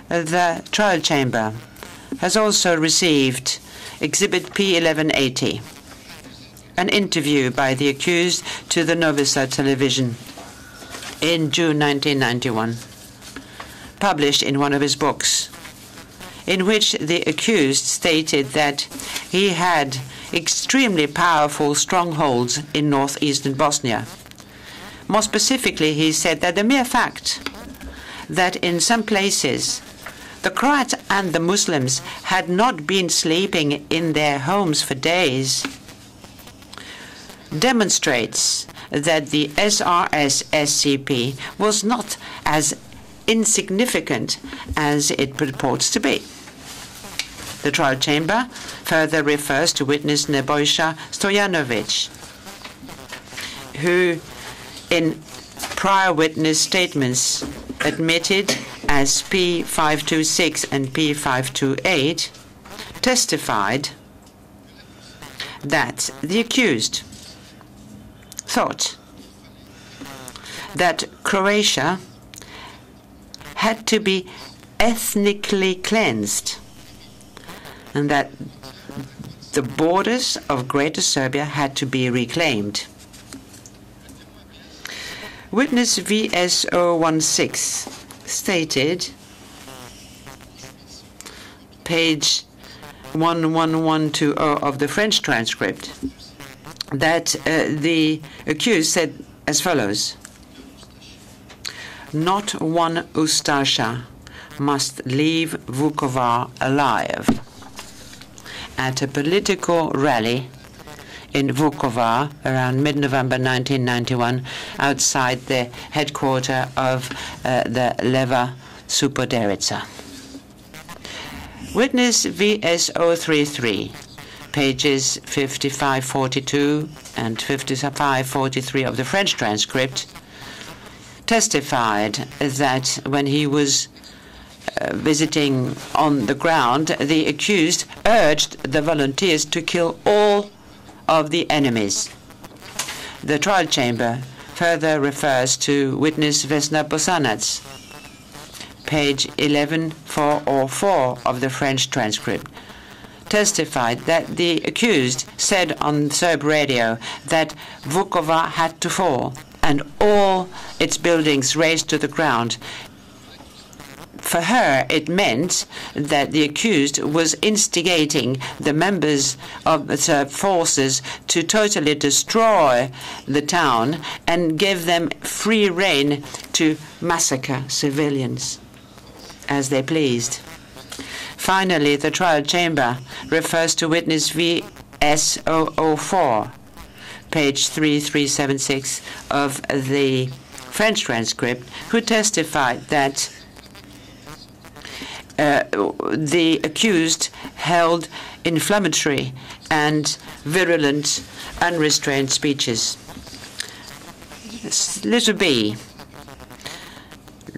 The trial chamber has also received Exhibit P1180, an interview by the accused to the Novi Sad television in June 1991, published in one of his books, in which the accused stated that he had extremely powerful strongholds in northeastern Bosnia. More specifically, he said that the mere fact that in some places the Croats and the Muslims had not been sleeping in their homes for days demonstrates that the SRS-SCP was not as insignificant as it purports to be. The trial chamber further refers to witness Nebojša Stojanović, who in prior witness statements admitted as P526 and P528 testified that the accused thought that Croatia had to be ethnically cleansed and that the borders of Greater Serbia had to be reclaimed. Witness VS016 stated, page 11120 of the French transcript, that the accused said as follows: "Not one Ustasha must leave Vukovar alive." At a political rally in Vukovar around mid-November 1991, outside the headquarters of the Leva Supoderica. Witness VS033, pages 5542 and 5543 of the French transcript, testified that when he was visiting on the ground, the accused urged the volunteers to kill all of the enemies. The trial chamber further refers to witness Vesna Bosanac, page 11404 of the French transcript, testified that the accused said on Serb radio that Vukovar had to fall and all its buildings razed to the ground. For her, it meant that the accused was instigating the members of the Serb forces to totally destroy the town and give them free rein to massacre civilians as they pleased. Finally, the trial chamber refers to witness VS004, page 3376 of the French transcript, who testified that the accused held inflammatory and virulent, unrestrained speeches. Little b,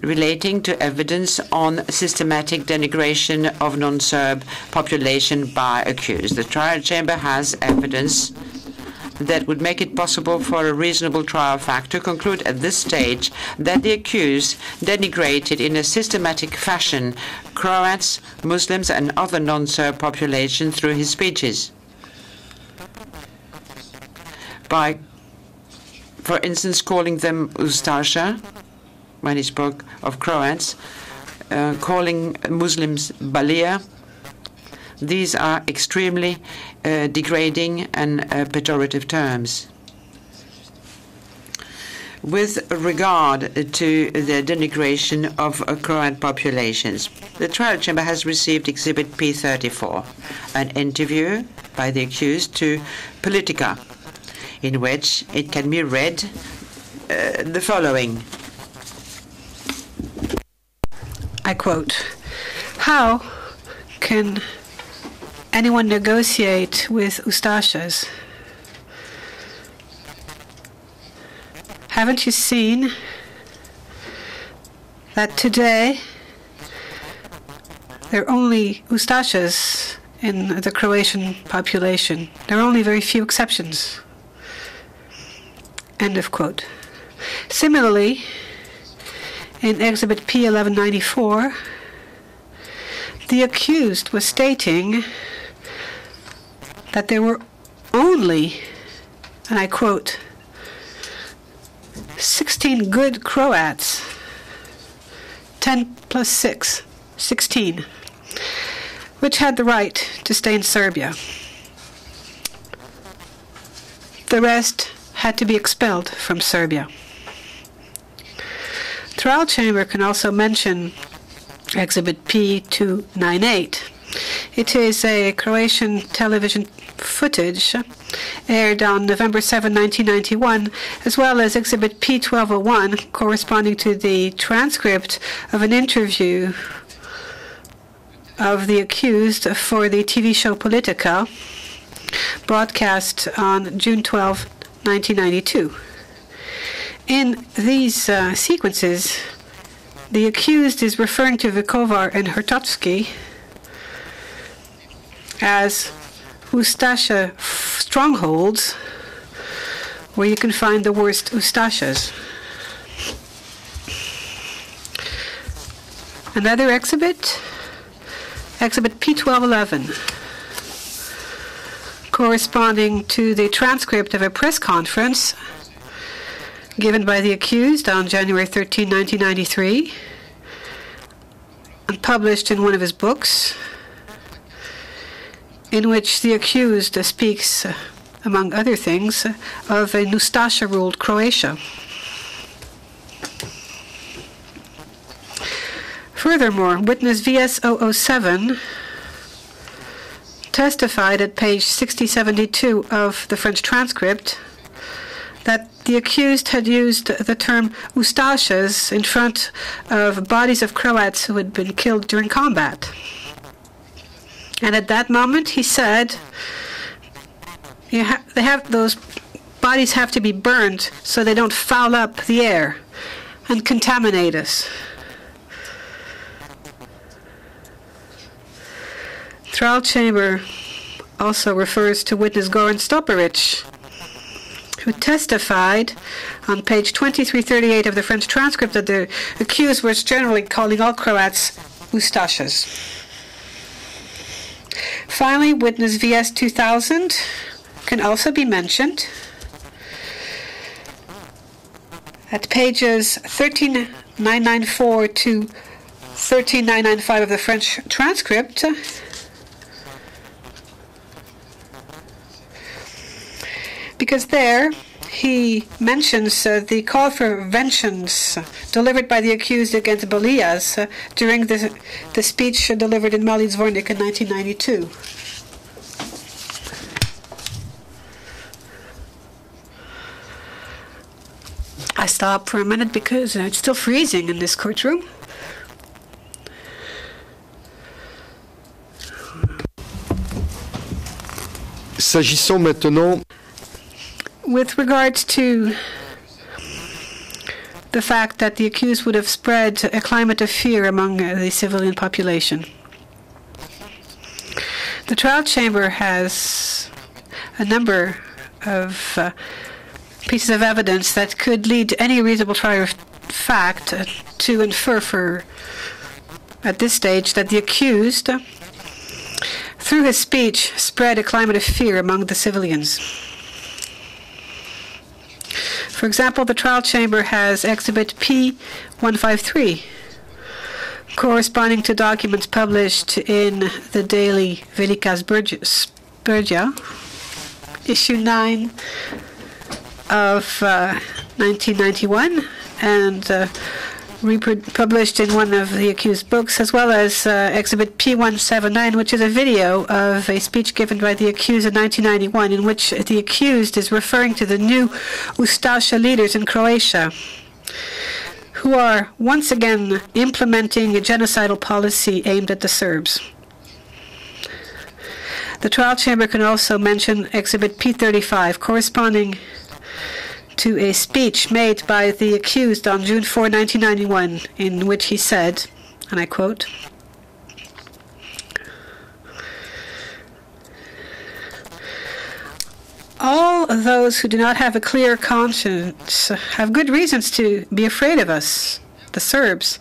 relating to evidence on systematic denigration of non-Serb population by accused. The trial chamber has evidence that would make it possible for a reasonable trial fact to conclude at this stage that the accused denigrated in a systematic fashion Croats, Muslims, and other non-Serb population through his speeches. By, for instance, calling them Ustasha, when he spoke of Croats, calling Muslims Balia. These are extremely degrading and pejorative terms. With regard to the denigration of Croat populations, the trial chamber has received Exhibit P34, an interview by the accused to Politica, in which it can be read the following. I quote, "How can anyone negotiate with Ustashas? Haven't you seen that today there are only Ustashas in the Croatian population? There are only very few exceptions." End of quote. Similarly, in Exhibit P1194, the accused was stating that there were only, and I quote, 16 good Croats, 10 plus 6, 16, which had the right to stay in Serbia. The rest had to be expelled from Serbia. Trial chamber can also mention Exhibit P298. It is a Croatian television footage aired on November 7, 1991, as well as Exhibit P1201, corresponding to the transcript of an interview of the accused for the TV show Politica, broadcast on June 12, 1992. In these sequences, the accused is referring to Vukovar and Hrtovsky as Ustasha strongholds, where you can find the worst Ustashas. Another exhibit, Exhibit P1211, corresponding to the transcript of a press conference given by the accused on January 13, 1993, and published in one of his books, in which the accused speaks, among other things, of a Ustasha-ruled Croatia. Furthermore, witness VS007 testified at page 6072 of the French transcript that the accused had used the term Ustashas in front of bodies of Croats who had been killed during combat. And at that moment, he said, those bodies have to be burned so they don't foul up the air and contaminate us. Trial chamber also refers to witness Goran Stoparic, who testified on page 2338 of the French transcript that the accused was generally calling all Croats Ustashas. Finally, witness VS 2000 can also be mentioned. At pages 13994 to 13995 of the French transcript, because there he mentions the call for vengeance delivered by the accused against Balias during the speech delivered in Mali Zvornik in 1992. I stop for a minute because it's still freezing in this courtroom. S'agissant maintenant with regards to the fact that the accused would have spread a climate of fear among the civilian population, the trial chamber has a number of pieces of evidence that could lead any reasonable trier of fact to infer at this stage that the accused, through his speech, spread a climate of fear among the civilians. For example, the trial chamber has Exhibit P153, corresponding to documents published in the daily Velika Zbirja, issue 9 of 1991, and republished in one of the accused books, as well as Exhibit P179, which is a video of a speech given by the accused in 1991, in which the accused is referring to the new Ustasha leaders in Croatia, who are once again implementing a genocidal policy aimed at the Serbs. The trial chamber can also mention Exhibit P35, corresponding to a speech made by the accused on June 4, 1991, in which he said, and I quote, "All those who do not have a clear conscience have good reasons to be afraid of us, the Serbs.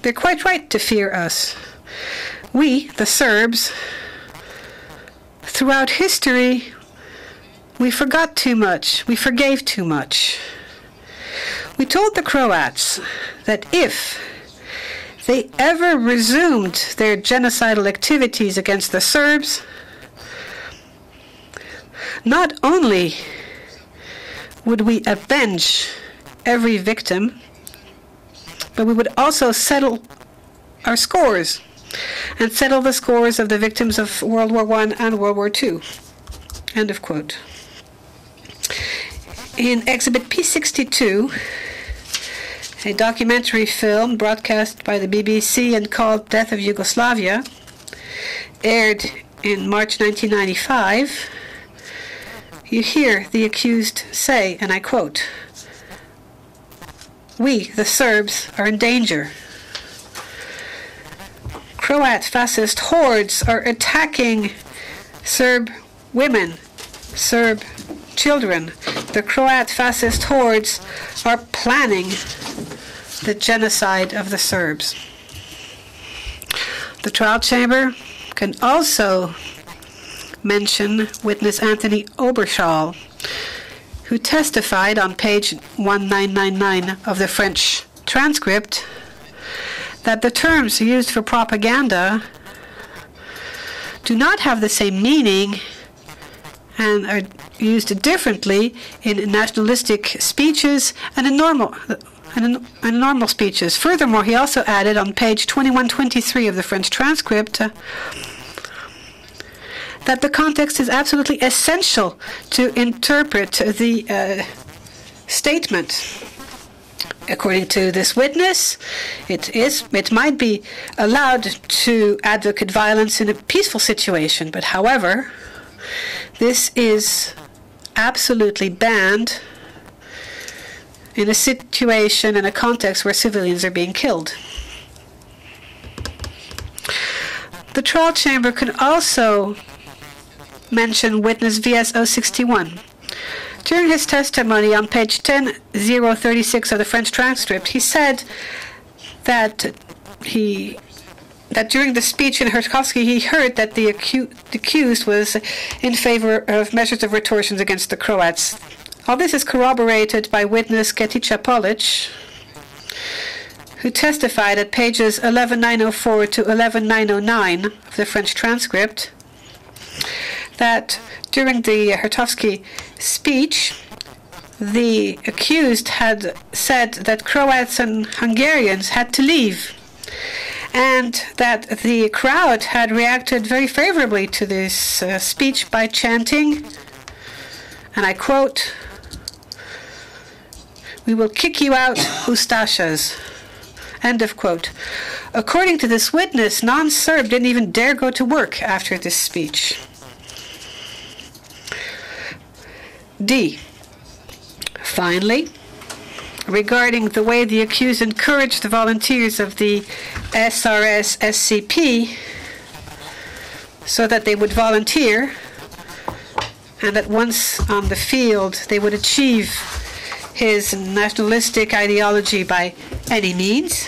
They're quite right to fear us. We, the Serbs, throughout history, we forgot too much. We forgave too much. We told the Croats that if they ever resumed their genocidal activities against the Serbs, not only would we avenge every victim, but we would also settle our scores and settle the scores of the victims of World War I and World War II. End of quote. In Exhibit P62, a documentary film broadcast by the BBC and called Death of Yugoslavia, aired in March 1995, you hear the accused say, and I quote, "We, the Serbs, are in danger. Croat fascist hordes are attacking Serb women, Serb children. The Croat fascist hordes are planning the genocide of the Serbs." The trial chamber can also mention witness Anthony Oberschall, who testified on page 1999 of the French transcript that the terms used for propaganda do not have the same meaning and are used differently in nationalistic speeches and in normal speeches. Furthermore, he also added on page 2123 of the French transcript that the context is absolutely essential to interpret the statement. According to this witness, it might be allowed to advocate violence in a peaceful situation, but however, this is absolutely banned in a situation, in a context where civilians are being killed. The trial chamber can also mention witness VS-061. During his testimony on page 10036 of the French transcript, he said that during the speech in Hertkovsky, he heard that the accused was in favor of measures of retortions against the Croats. All this is corroborated by witness Ketica Polic, who testified at pages 11904 to 11909 of the French transcript that during the Hertkovsky speech, the accused had said that Croats and Hungarians had to leave, and that the crowd had reacted very favorably to this speech by chanting, and I quote, "We will kick you out, Ustashas." End of quote. According to this witness, non-Serb didn't even dare go to work after this speech. D. Finally, regarding the way the accused encouraged the volunteers of the SRS-SCP so that they would volunteer and that once on the field they would achieve his nationalistic ideology by any means,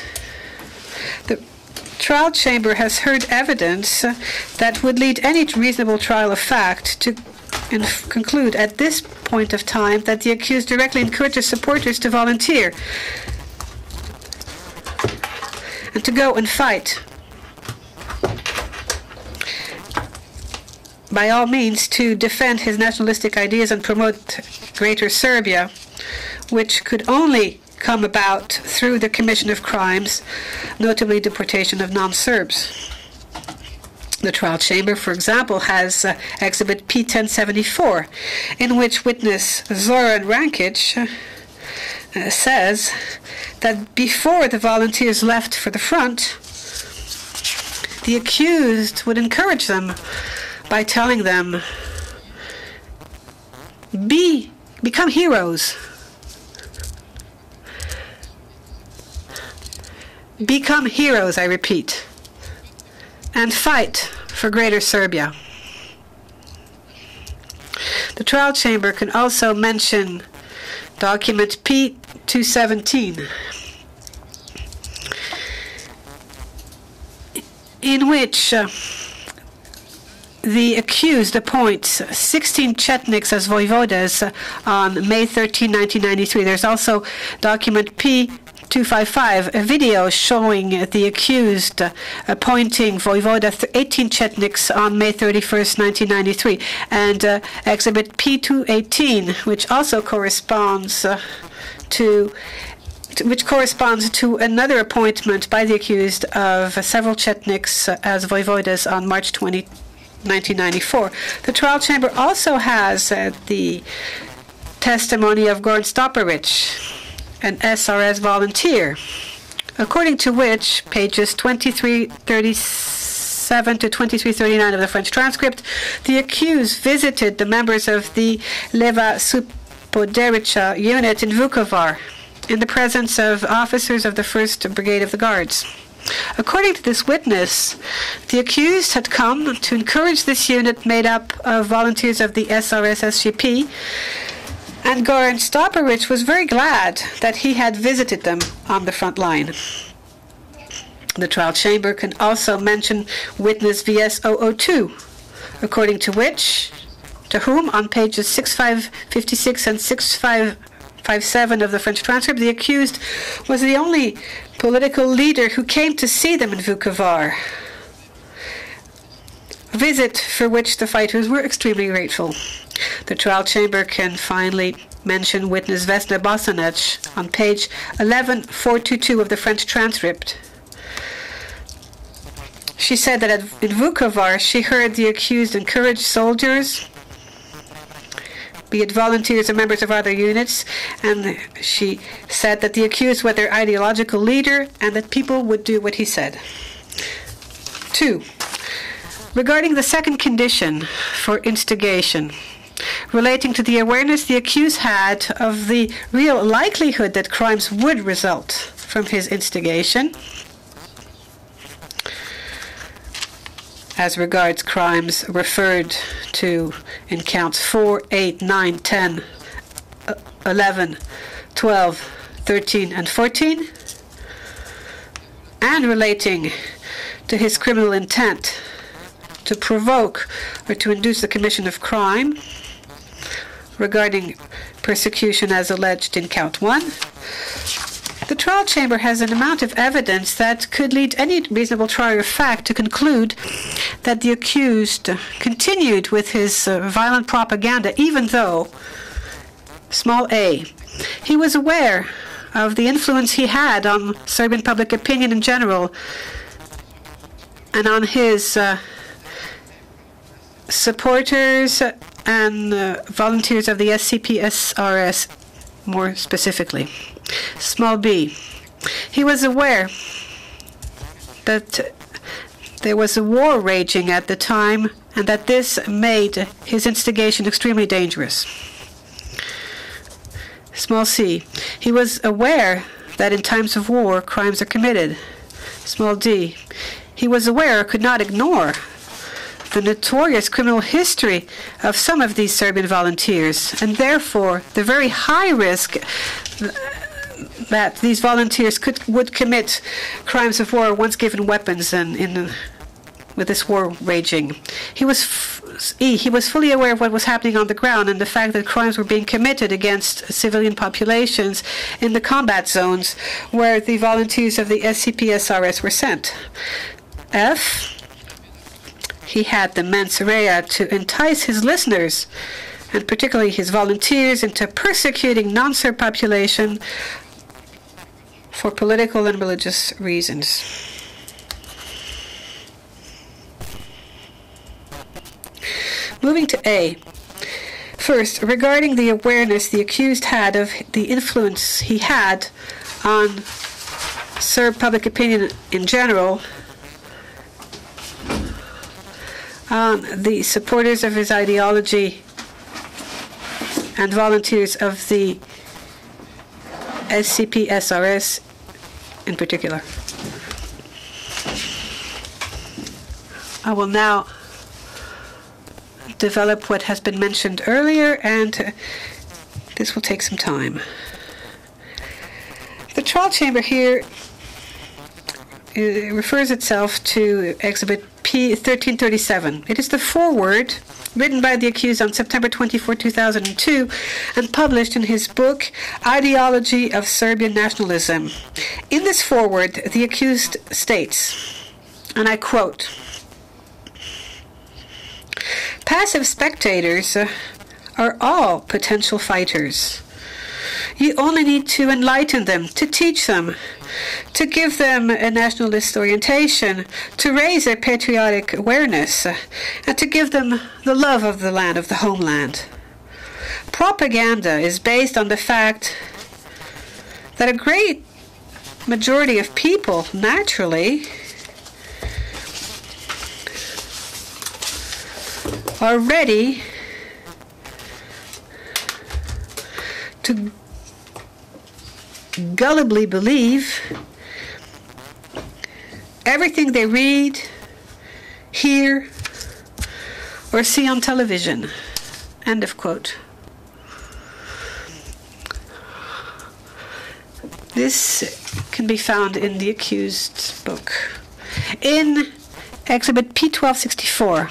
the trial chamber has heard evidence that would lead any reasonable trial of fact to conclude at this point of time that the accused directly encourages supporters to volunteer and to go and fight. By all means, to defend his nationalistic ideas and promote Greater Serbia, which could only come about through the commission of crimes, notably deportation of non-Serbs. The trial chamber, for example, has Exhibit P1074, in which witness Zoran Rankic says that before the volunteers left for the front, the accused would encourage them by telling them, become heroes. Become heroes, I repeat, and fight for Greater Serbia. The trial chamber can also mention document P217, in which the accused appoints 16 Chetniks as voivodas on May 13, 1993. There's also document P255, a video showing the accused appointing voivoda 18 Chetniks on May 31st, 1993, and exhibit P218, which also corresponds to another appointment by the accused of several Chetniks as voivodas on March 20, 1994. The trial chamber also has the testimony of Goran Stoparich, an SRS volunteer, according to which, pages 2337 to 2339 of the French transcript, the accused visited the members of the Leva Supoderica unit in Vukovar in the presence of officers of the 1st Brigade of the Guards. According to this witness, the accused had come to encourage this unit made up of volunteers of the SRS-SGP, and Goran Stoparich was very glad that he had visited them on the front line. The trial chamber can also mention witness VS002, according to whom, on pages 6556 and 6557 of the French transcript, the accused was the only political leader who came to see them in Vukovar, a visit for which the fighters were extremely grateful. The trial chamber can finally mention witness Vesna Bosanec on page 11422 of the French transcript. She said that in Vukovar she heard the accused encourage soldiers, be it volunteers or members of other units, and she said that the accused was their ideological leader and that people would do what he said. 2. Regarding the second condition for instigation, relating to the awareness the accused had of the real likelihood that crimes would result from his instigation, as regards crimes referred to in counts 4, 8, 9, 10, 11, 12, 13, and 14, and relating to his criminal intent to provoke or to induce the commission of crime, regarding persecution as alleged in count 1, the trial chamber has an amount of evidence that could lead any reasonable trier of fact to conclude that the accused continued with his violent propaganda, even though, small a, he was aware of the influence he had on Serbian public opinion in general and on his supporters and volunteers of the SCP-SRS more specifically. Small b, he was aware that there was a war raging at the time and that this made his instigation extremely dangerous. Small c, he was aware that in times of war crimes are committed. Small d, he was aware or could not ignore the notorious criminal history of some of these Serbian volunteers, and therefore the very high risk that these volunteers would commit crimes of war once given weapons and with this war raging. He was fully aware of what was happening on the ground and the fact that crimes were being committed against civilian populations in the combat zones where the volunteers of the SCP-SRS were sent. F, he had the mens rea to entice his listeners, and particularly his volunteers, into persecuting non-Serb population for political and religious reasons. Moving to A. First, regarding the awareness the accused had of the influence he had on Serb public opinion in general, on the supporters of his ideology and volunteers of the SCP-SRS in particular. I will now develop what has been mentioned earlier, and this will take some time. The trial chamber here refers itself to Exhibit P 1337. It is the foreword written by the accused on September 24, 2002, and published in his book, Ideology of Serbian Nationalism. In this foreword, the accused states, and I quote, "Passive spectators are all potential fighters. You only need to enlighten them, to teach them, to give them a nationalist orientation, to raise their patriotic awareness, and to give them the love of the land, of the homeland. Propaganda is based on the fact that a great majority of people, naturally, are ready to gullibly believe everything they read, hear, or see on television." End of quote. This can be found in the accused's book. In Exhibit P1264,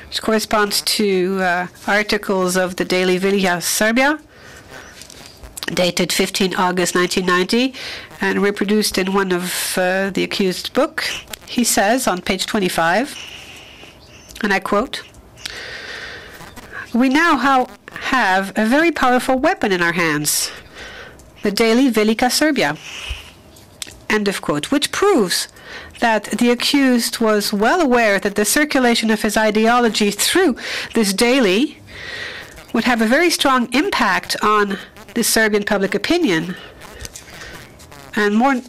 which corresponds to articles of the daily Vilja Serbia, dated 15 August 1990, and reproduced in one of the accused's book, he says on page 25, and I quote, "We now have a very powerful weapon in our hands, the daily Velika Serbia," end of quote, which proves that the accused was well aware that the circulation of his ideology through this daily would have a very strong impact on the Serbian public opinion, and more.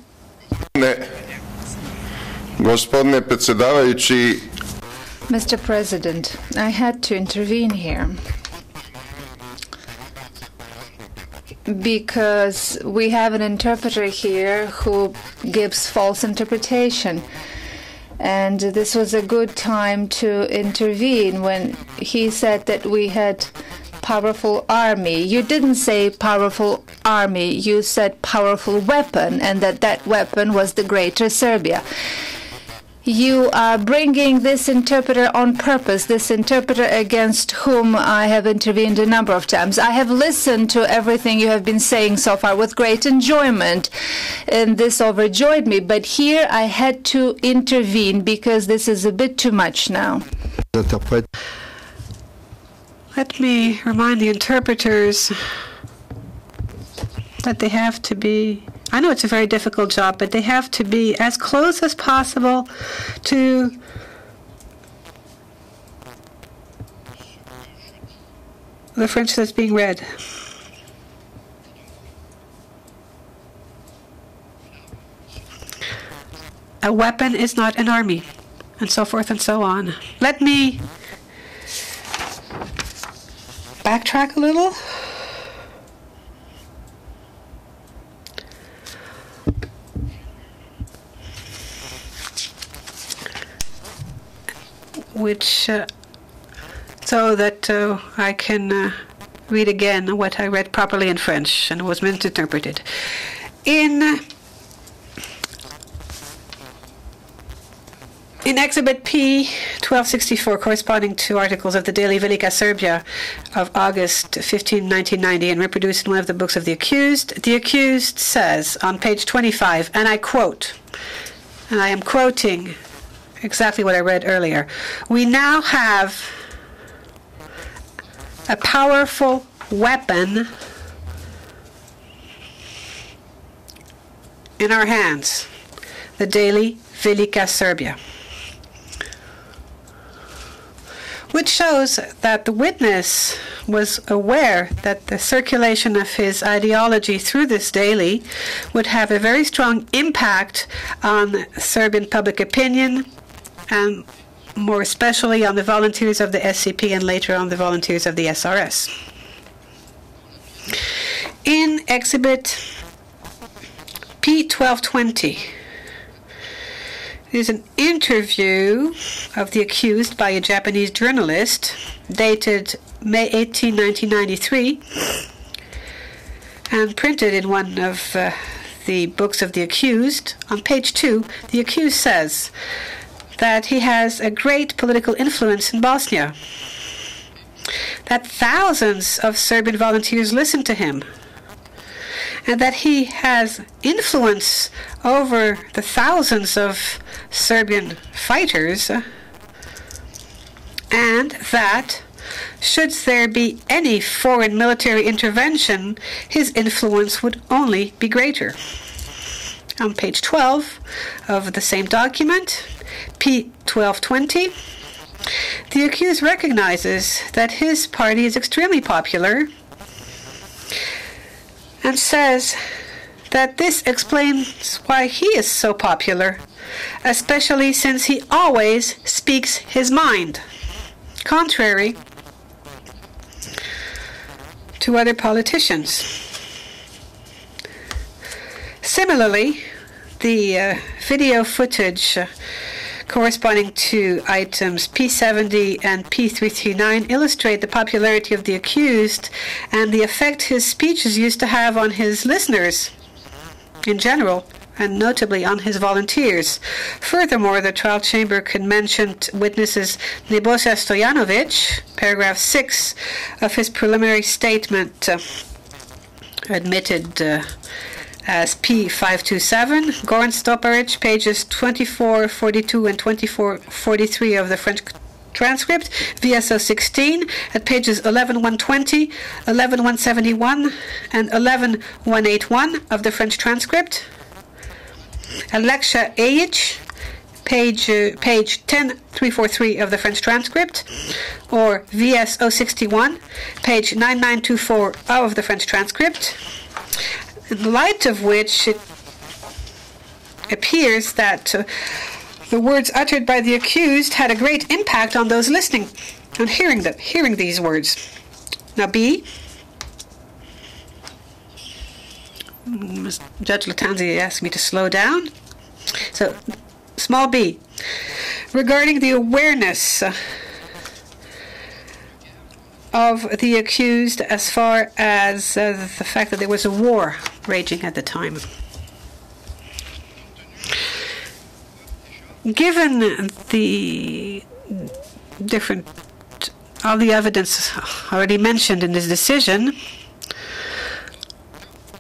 Gospodine predsjedavajući, Mr. President, I had to intervene here because we have an interpreter here who gives false interpretation. And this was a good time to intervene when he said that we had powerful army. You didn't say powerful army, you said powerful weapon, and that weapon was the Greater Serbia. You are bringing this interpreter on purpose, this interpreter against whom I have intervened a number of times. I have listened to everything you have been saying so far with great enjoyment, and this overjoyed me. But here I had to intervene because this is a bit too much now. Let me remind the interpreters that they have to be, I know it's a very difficult job, but they have to be as close as possible to the French that's being read. A weapon is not an army, and so forth and so on. Let me backtrack a little. So that I can read again what I read properly in French and was misinterpreted. In Exhibit P 1264, corresponding to articles of the daily Velika Serbia of August 15, 1990, and reproduced in one of the books of the accused says on page 25, and I quote, and I am quoting exactly what I read earlier, "We now have a powerful weapon in our hands, the daily Velika Serbia," which shows that the witness was aware that the circulation of his ideology through this daily would have a very strong impact on Serbian public opinion, and more especially on the volunteers of the SCP and later on the volunteers of the SRS. In Exhibit P 1220, there's an interview of the accused by a Japanese journalist dated May 18, 1993, and printed in one of the books of the accused, on page 2, the accused says that he has a great political influence in Bosnia, that thousands of Serbian volunteers listen to him, and that he has influence over the thousands of Serbian fighters, and that should there be any foreign military intervention, his influence would only be greater. On page 12 of the same document, P1220, the accused recognizes that his party is extremely popular and says that this explains why he is so popular, especially since he always speaks his mind, contrary to other politicians. Similarly, the video footage corresponding to items P70 and P339 illustrate the popularity of the accused and the effect his speeches used to have on his listeners in general, and notably on his volunteers. Furthermore, the trial chamber can mention witnesses Nebojša Stojanović, paragraph 6 of his preliminary statement, admitted as P527, Goran Stoparić, pages 2442 and 2443 of the French transcript, VSO 16 at pages 11120, 11171, and 11181 of the French transcript. Aleksha Ajic, page 10343 of the French transcript, or VS 061, page 9924 of the French transcript, in light of which it appears that the words uttered by the accused had a great impact on those listening and hearing these words. Now B. Judge Latanzi asked me to slow down. So, small b. Regarding the awareness of the accused as far as the fact that there was a war raging at the time. Given all the evidence already mentioned in this decision,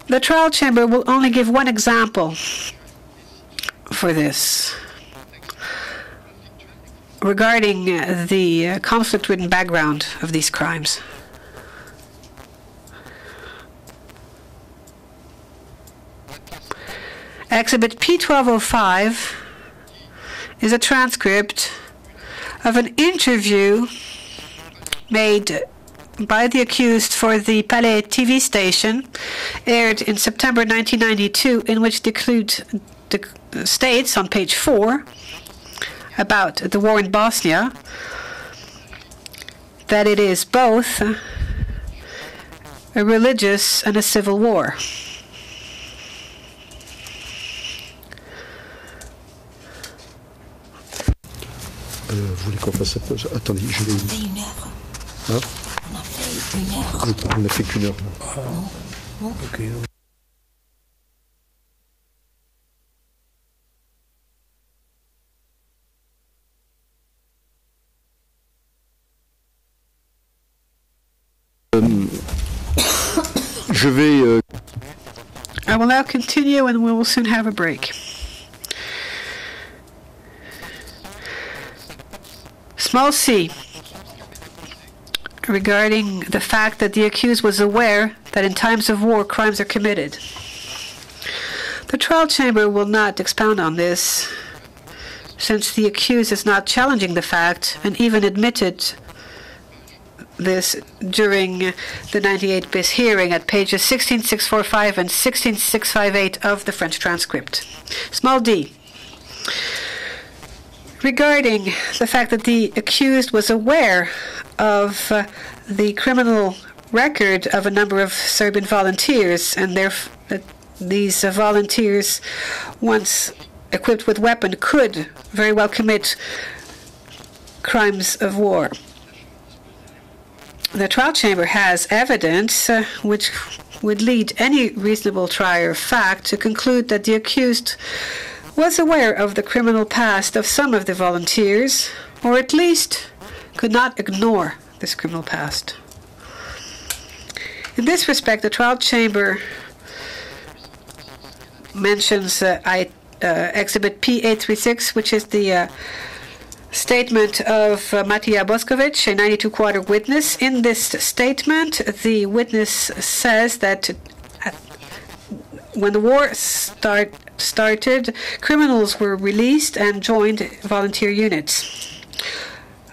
the trial chamber will only give one example for this regarding the conflict-ridden background of these crimes. Exhibit P1205 is a transcript of an interview made by the accused for the Palais TV station, aired in September 1992, in which the accused states on page 4 about the war in Bosnia that it is both a religious and a civil war. Vous voulez qu'on fasse ça? Attendez, je vais... On fait 1 heure. Hein? On a fait 1 heure. On n'a fait qu'1 heure. Non. Ok. Je vais... I will now continue and we will soon have a break. Small c. Regarding the fact that the accused was aware that in times of war crimes are committed. The trial chamber will not expound on this, since the accused is not challenging the fact and even admitted this during the 98 bis hearing at pages 16645 and 16658 of the French transcript. Small d. Regarding the fact that the accused was aware of the criminal record of a number of Serbian volunteers, and these volunteers, once equipped with weapons, could very well commit crimes of war. the trial chamber has evidence which would lead any reasonable trier of fact to conclude that the accused was aware of the criminal past of some of the volunteers, or at least could not ignore this criminal past. In this respect, the trial chamber mentions Exhibit P836, which is the statement of Matija Boskovic, a 92-quarter witness. In this statement, the witness says that when the war started, criminals were released and joined volunteer units.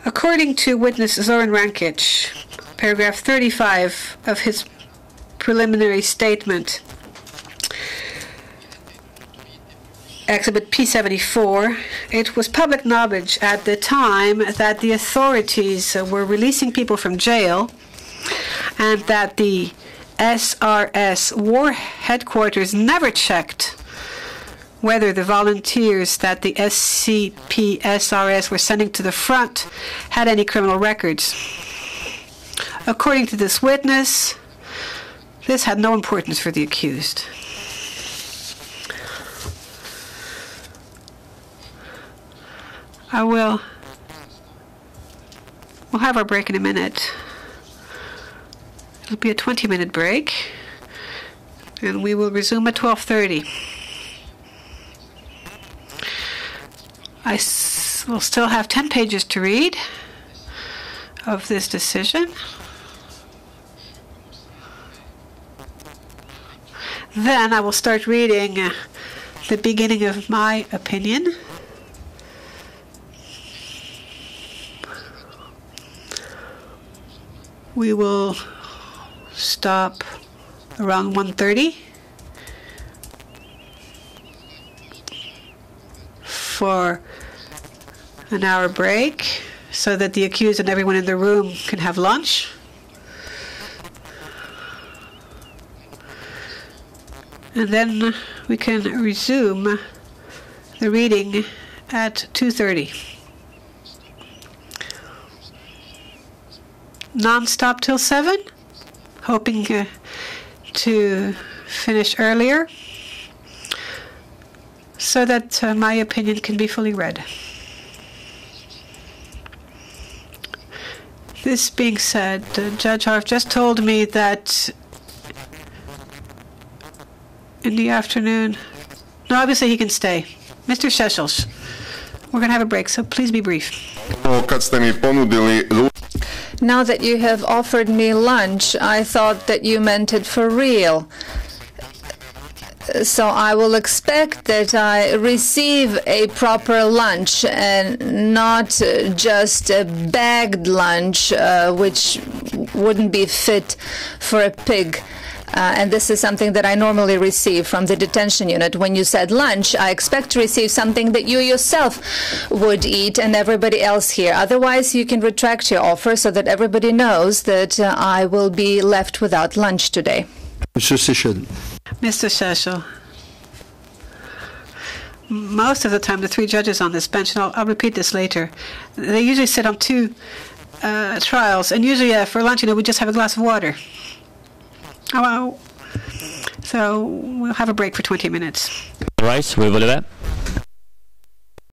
According to witness Zoran Rankic, paragraph 35 of his preliminary statement, Exhibit P74, it was public knowledge at the time that the authorities were releasing people from jail and that the SRS war headquarters never checked whether the volunteers that the SCP-SRS were sending to the front had any criminal records. According to this witness, this had no importance for the accused. We'll have our break in a minute. It'll be a 20-minute break, and we will resume at 12:30. I will still have 10 pages to read of this decision. Then I will start reading the beginning of my opinion. We will stop around 1:30 for an hour break so that the accused and everyone in the room can have lunch. And then we can resume the reading at 2:30. Non-stop till 7, hoping to finish earlier so that my opinion can be fully read. This being said, Judge Harf just told me that in the afternoon, no, obviously he can stay. Mr. Šešelj, we're going to have a break, so please be brief. Now that you have offered me lunch, I thought that you meant it for real. So I will expect that I receive a proper lunch and not just a bagged lunch, which wouldn't be fit for a pig. And this is something that I normally receive from the detention unit. When you said lunch, I expect to receive something that you yourself would eat and everybody else here. Otherwise, you can retract your offer so that everybody knows that I will be left without lunch today. Mr. Šešelj. Mr. Šešelj, most of the time, the three judges on this bench, and I'll repeat this later, they usually sit on two trials, and usually for lunch, we just have a glass of water. So we'll have a break for 20 minutes. Right, we will do that.